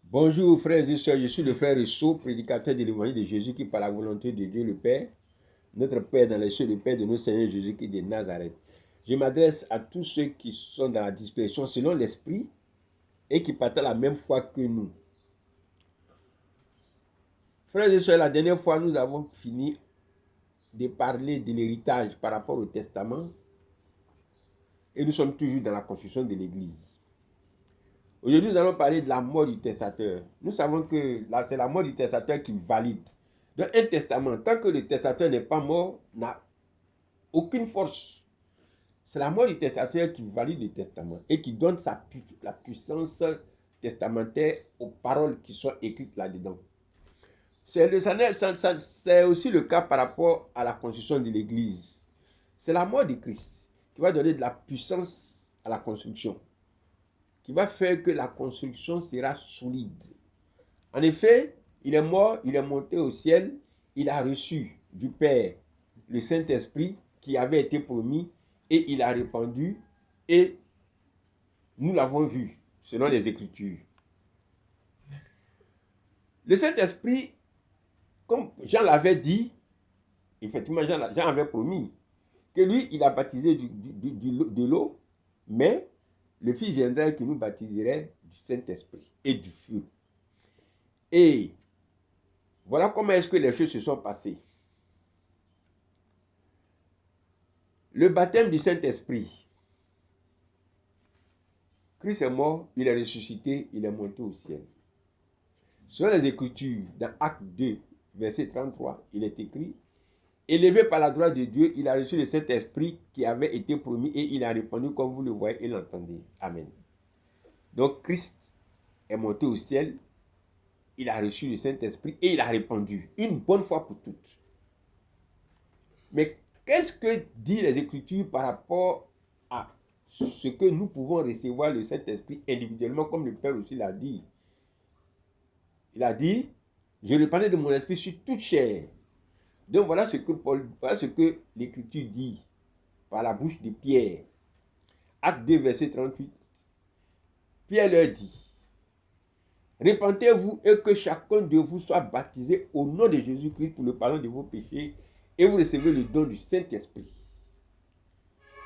Bonjour frères et sœurs, je suis le frère Rousseau, prédicateur de l'évangile de Jésus qui par la volonté de Dieu le Père, notre Père dans les cieux, le Père de notre Seigneur Jésus-Christ de Nazareth. Je m'adresse à tous ceux qui sont dans la dispersion selon l'Esprit et qui partagent la même foi que nous. Frères et sœurs, la dernière fois, nous avons fini de parler de l'héritage par rapport au testament et nous sommes toujours dans la construction de l'Église. Aujourd'hui, nous allons parler de la mort du testateur. Nous savons que c'est la mort du testateur qui valide. Dans un testament, tant que le testateur n'est pas mort, n'a aucune force. C'est la mort du testateur qui valide le testament et qui donne la puissance testamentaire aux paroles qui sont écrites là-dedans. C'est aussi le cas par rapport à la construction de l'Église. C'est la mort de Christ qui va donner de la puissance à la construction, qui va faire que la construction sera solide. En effet, il est mort, il est monté au ciel, il a reçu du Père le Saint-Esprit qui avait été promis et il a répandu et nous l'avons vu selon les Écritures. Le Saint-Esprit, comme Jean l'avait dit, effectivement Jean avait promis que lui, il a baptisé de l'eau, mais le Fils viendrait qui nous baptiserait du Saint-Esprit et du feu. Et voilà comment est-ce que les choses se sont passées. Le baptême du Saint-Esprit. Christ est mort, il est ressuscité, il est monté au ciel. Selon les Écritures, dans Actes 2, verset 33, il est écrit: élevé par la droite de Dieu, il a reçu le Saint-Esprit qui avait été promis et il a répondu comme vous le voyez et l'entendez. Amen. Donc Christ est monté au ciel, il a reçu le Saint-Esprit et il a répandu une bonne fois pour toutes. Mais qu'est-ce que disent les Écritures par rapport à ce que nous pouvons recevoir le Saint-Esprit individuellement, comme le Père aussi l'a dit? Il a dit: je répandrai de mon esprit sur toute chair. Donc voilà ce que l'Écriture dit par la bouche de Pierre. Acte 2, verset 38. Pierre leur dit: répentez-vous et que chacun de vous soit baptisé au nom de Jésus-Christ pour le pardon de vos péchés et vous recevez le don du Saint-Esprit.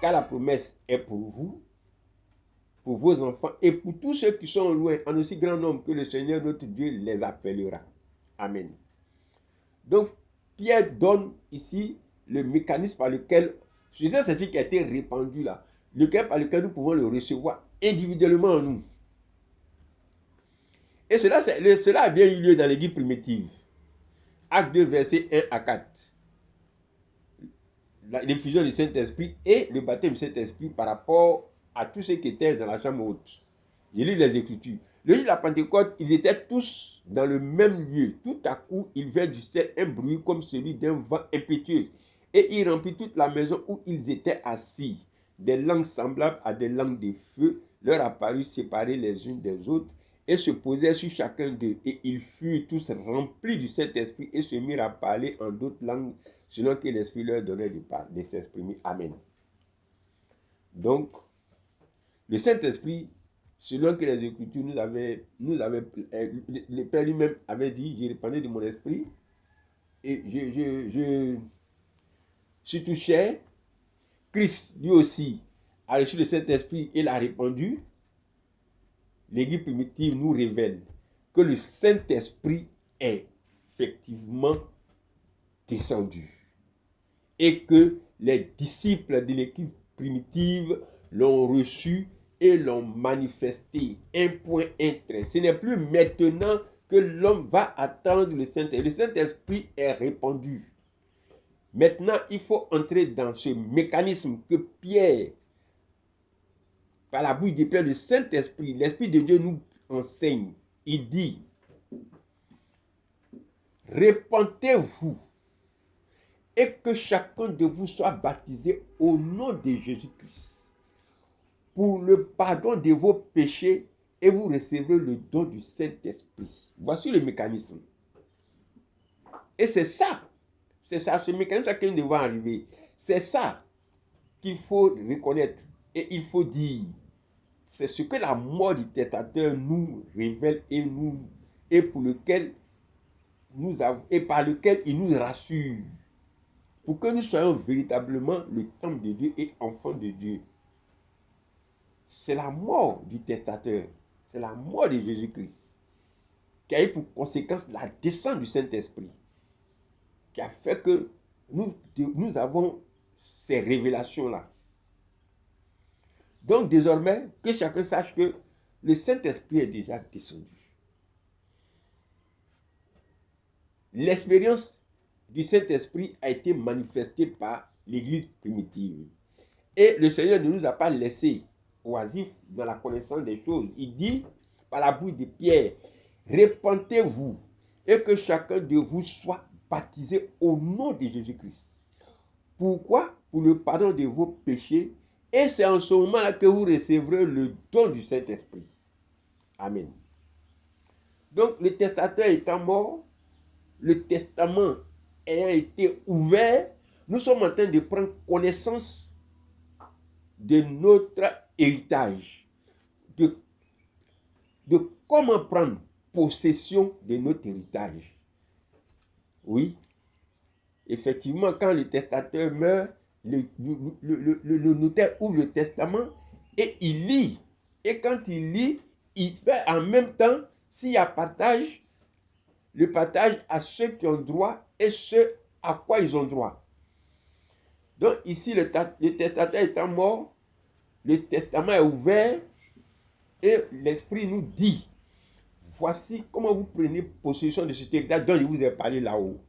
Car la promesse est pour vous, pour vos enfants et pour tous ceux qui sont loin, en aussi grand nombre que le Seigneur notre Dieu les appellera. Amen. Donc, Pierre donne ici le mécanisme par lequel ce Saint-Esprit qui a été répandu là, par lequel nous pouvons le recevoir individuellement en nous. Et cela a bien eu lieu dans l'Église primitive. Acte 2, versets 1 à 4. L'effusion du Saint-Esprit et le baptême du Saint-Esprit par rapport à tous ceux qui étaient dans la chambre haute. J'ai lu les Écritures. Le jour de la Pentecôte, ils étaient tous dans le même lieu. Tout à coup, il vint du ciel un bruit comme celui d'un vent impétueux. Et il remplit toute la maison où ils étaient assis. Des langues semblables à des langues de feu leur apparurent séparées les unes des autres et se posèrent sur chacun d'eux. Et ils furent tous remplis du Saint-Esprit et se mirent à parler en d'autres langues selon que l'Esprit leur donnait de s'exprimer. Amen. Donc, le Saint-Esprit, selon que les Écritures le Père lui-même avait dit: j'ai répandu de mon esprit et je suis tout cher. Christ, lui aussi, a reçu le Saint-Esprit et l'a répandu. L'Église primitive nous révèle que le Saint-Esprit est effectivement descendu et que les disciples de l'Église primitive l'ont reçu et l'ont manifesté. Un point, un trait. Ce n'est plus maintenant que l'homme va attendre le Saint-Esprit. Le Saint-Esprit est répandu. Maintenant, il faut entrer dans ce mécanisme que Pierre, par la bouche de Pierre, le Saint-Esprit, l'Esprit de Dieu nous enseigne. Il dit: répentez-vous et que chacun de vous soit baptisé au nom de Jésus-Christ pour le pardon de vos péchés et vous recevrez le don du Saint-Esprit. Voici le mécanisme. Et c'est ça, ce mécanisme que nous devons arriver. C'est ça qu'il faut reconnaître et il faut dire. c'est ce que la mort du testateur nous révèle et pour lequel et par lequel il nous rassure. Pour que nous soyons véritablement le temple de Dieu et enfants de Dieu. C'est la mort du testateur. C'est la mort de Jésus-Christ qui a eu pour conséquence la descente du Saint-Esprit, qui a fait que nous avons ces révélations-là. Donc désormais, que chacun sache que le Saint-Esprit est déjà descendu. L'expérience du Saint-Esprit a été manifestée par l'Église primitive. Et le Seigneur ne nous a pas laissés oisifs dans la connaissance des choses. Il dit par la bouche de Pierre, répentez-vous et que chacun de vous soit baptisé au nom de Jésus-Christ. Pourquoi? Pour le pardon de vos péchés. Et c'est en ce moment-là que vous recevrez le don du Saint-Esprit. Amen. Donc, le testateur étant mort, le testament ayant été ouvert, nous sommes en train de prendre connaissance de notre héritage, de comment prendre possession de notre héritage. Oui, effectivement, quand le testateur meurt, le notaire ouvre le testament et il lit. Et quand il lit, il fait en même temps, s'il y a partage, le partage à ceux qui ont droit et ceux à quoi ils ont droit. Donc ici, le testateur étant mort, le testament est ouvert et l'Esprit nous dit, voici comment vous prenez possession de cet héritage dont je vous ai parlé là-haut.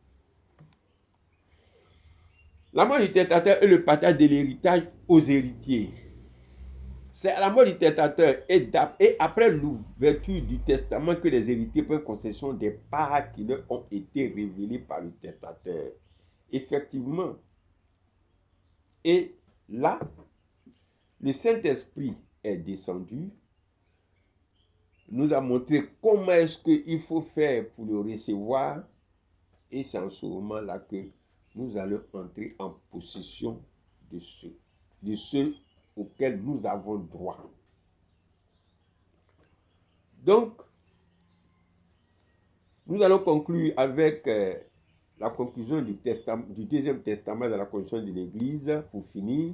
La mort du testateur est le partage de l'héritage aux héritiers. C'est à la mort du testateur et après l'ouverture du testament que les héritiers prennent possession des parts qui leur ont été révélées par le testateur. Effectivement. Et là, le Saint-Esprit est descendu, nous a montré comment est-ce qu'il faut faire pour le recevoir. Et c'est en ce moment-là que nous allons entrer en possession de ceux auxquels nous avons droit. Donc, nous allons conclure avec la conclusion du deuxième testament de la construction de l'Église, pour finir.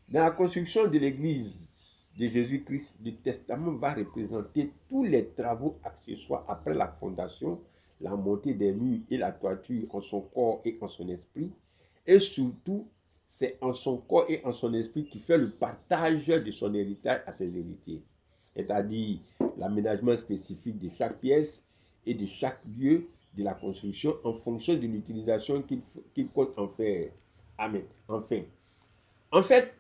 Dans la construction de l'Église de Jésus-Christ, le testament va représenter tous les travaux accessoires après la fondation, la montée des murs et la toiture en son corps et en son esprit. Et surtout, c'est en son corps et en son esprit qui fait le partage de son héritage à ses héritiers. C'est-à-dire l'aménagement spécifique de chaque pièce et de chaque lieu de la construction en fonction de l'utilisation qu'il compte en faire. Amen. Enfin. En fait,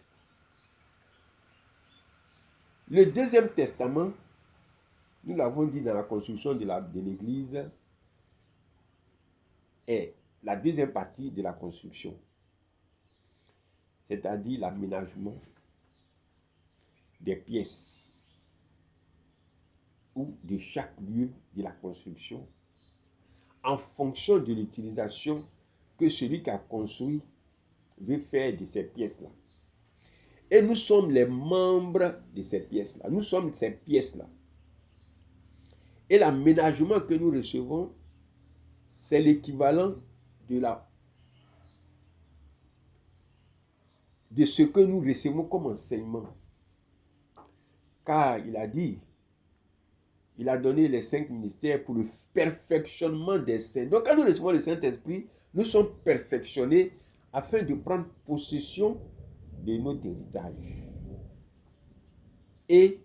le deuxième testament, nous l'avons dit dans la construction de l'Église, est la deuxième partie de la construction. C'est-à-dire l'aménagement des pièces ou de chaque lieu de la construction en fonction de l'utilisation que celui qui a construit veut faire de ces pièces-là. Et nous sommes les membres de ces pièces-là. Nous sommes ces pièces-là. Et l'aménagement que nous recevons, c'est l'équivalent de ce que nous recevons comme enseignement. Car il a dit, il a donné les 5 ministères pour le perfectionnement des saints. Donc quand nous recevons le Saint-Esprit, nous sommes perfectionnés afin de prendre possession de notre héritage. Et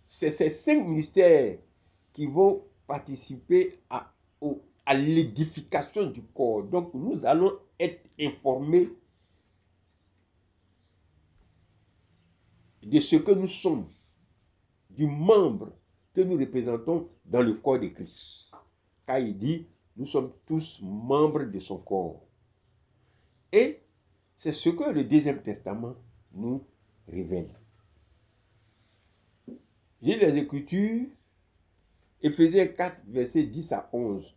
c'est ces 5 ministères qui vont participer à l'édification du corps. Donc nous allons être informés de ce que nous sommes, du membre que nous représentons dans le corps de Christ. Car il dit, nous sommes tous membres de son corps. Et c'est ce que le deuxième testament nous révèle. J'ai les Écritures, Éphésiens 4, versets 10 à 11.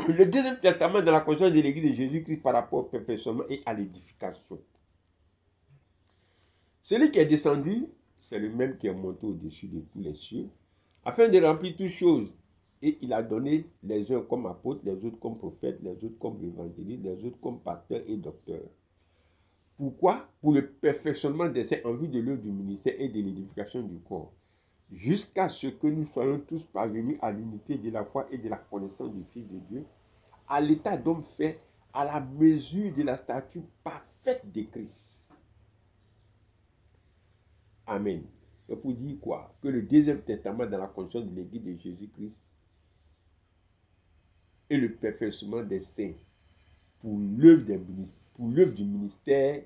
Le deuxième testament de la construction de l'Église de Jésus-Christ par rapport au perfectionnement et à l'édification. Celui qui est descendu, c'est le même qui est monté au-dessus de tous les cieux, afin de remplir toutes choses. Et il a donné les uns comme apôtres, les autres comme prophètes, les autres comme évangélistes, les autres comme pasteurs et docteurs. Pourquoi? Pour le perfectionnement des saints en vue de l'œuvre du ministère et de l'édification du corps, jusqu'à ce que nous soyons tous parvenus à l'unité de la foi et de la connaissance du Fils de Dieu, à l'état d'homme fait, à la mesure de la stature parfaite de Christ. Amen. Et pour dire quoi? Que le deuxième testament dans la conscience de l'Église de Jésus-Christ est le perfectionnement des saints pour l'œuvre du ministère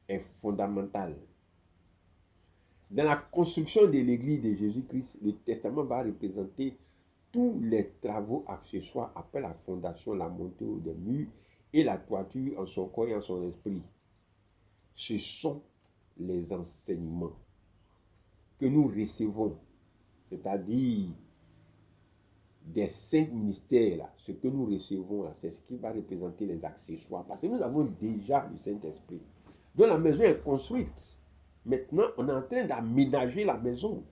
est fondamental. Dans la construction de l'Église de Jésus-Christ, le testament va représenter tous les travaux accessoires après la fondation, la montée des murs et la toiture en son corps et en son esprit. Ce sont les enseignements que nous recevons, c'est-à-dire des 5 ministères, là, ce que nous recevons, là, c'est ce qui va représenter les accessoires. Parce que nous avons déjà le Saint-Esprit. Donc la maison est construite. Maintenant, on est en train d'aménager la maison.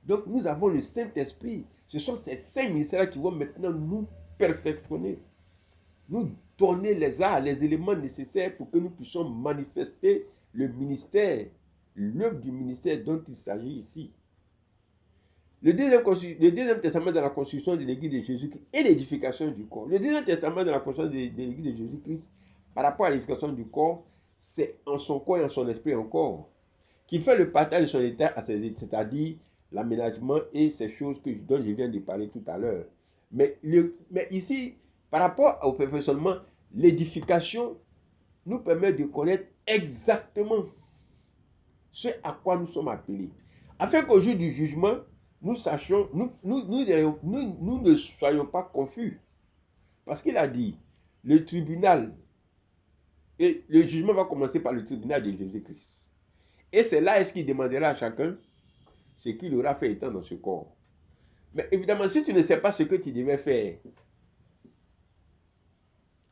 Donc nous avons le Saint-Esprit. Ce sont ces 5 ministères qui vont maintenant nous perfectionner. Nous donner les arts, les éléments nécessaires pour que nous puissions manifester le ministère, l'œuvre du ministère dont il s'agit ici. Le deuxième testament de la construction de l'Église de Jésus-Christ et l'édification du corps. Le deuxième testament de la construction de l'Église de Jésus-Christ par rapport à l'édification du corps, c'est en son corps et en son esprit encore, qu'il fait le partage de son état à ses états, c'est-à-dire l'aménagement et ces choses dont je viens de parler tout à l'heure. Mais ici, par rapport au perfectionnement, l'édification nous permet de connaître exactement ce à quoi nous sommes appelés. Afin qu'au jour du jugement, nous sachions, nous ne soyons pas confus. Parce qu'il a dit, le tribunal, et le jugement va commencer par le tribunal de Jésus-Christ. Et c'est là est-ce qu'il demandera à chacun ce qu'il aura fait étant dans ce corps. Mais évidemment, si tu ne sais pas ce que tu devais faire,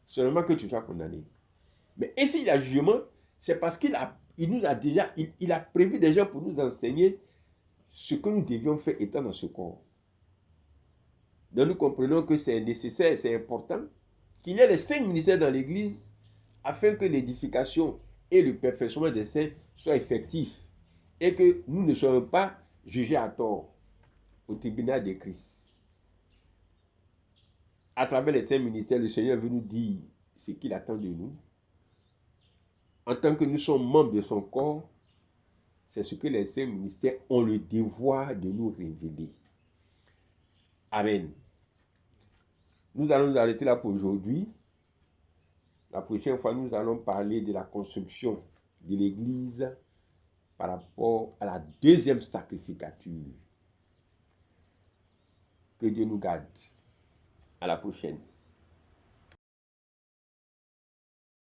seulement que tu sois condamné. Mais ici, il y a jugement, c'est parce qu'il a prévu déjà pour nous enseigner ce que nous devions faire étant dans ce corps. Donc nous comprenons que c'est nécessaire, c'est important qu'il y ait les 5 ministères dans l'Église afin que l'édification et le perfectionnement des saints soient effectifs et que nous ne soyons pas jugés à tort au tribunal de Christ. À travers les 5 ministères, le Seigneur veut nous dire ce qu'il attend de nous. En tant que nous sommes membres de son corps, c'est ce que les 5 ministères ont le devoir de nous révéler. Amen. Nous allons nous arrêter là pour aujourd'hui. La prochaine fois, nous allons parler de la construction de l'Église par rapport à la deuxième sacrificature. Que Dieu nous garde. À la prochaine.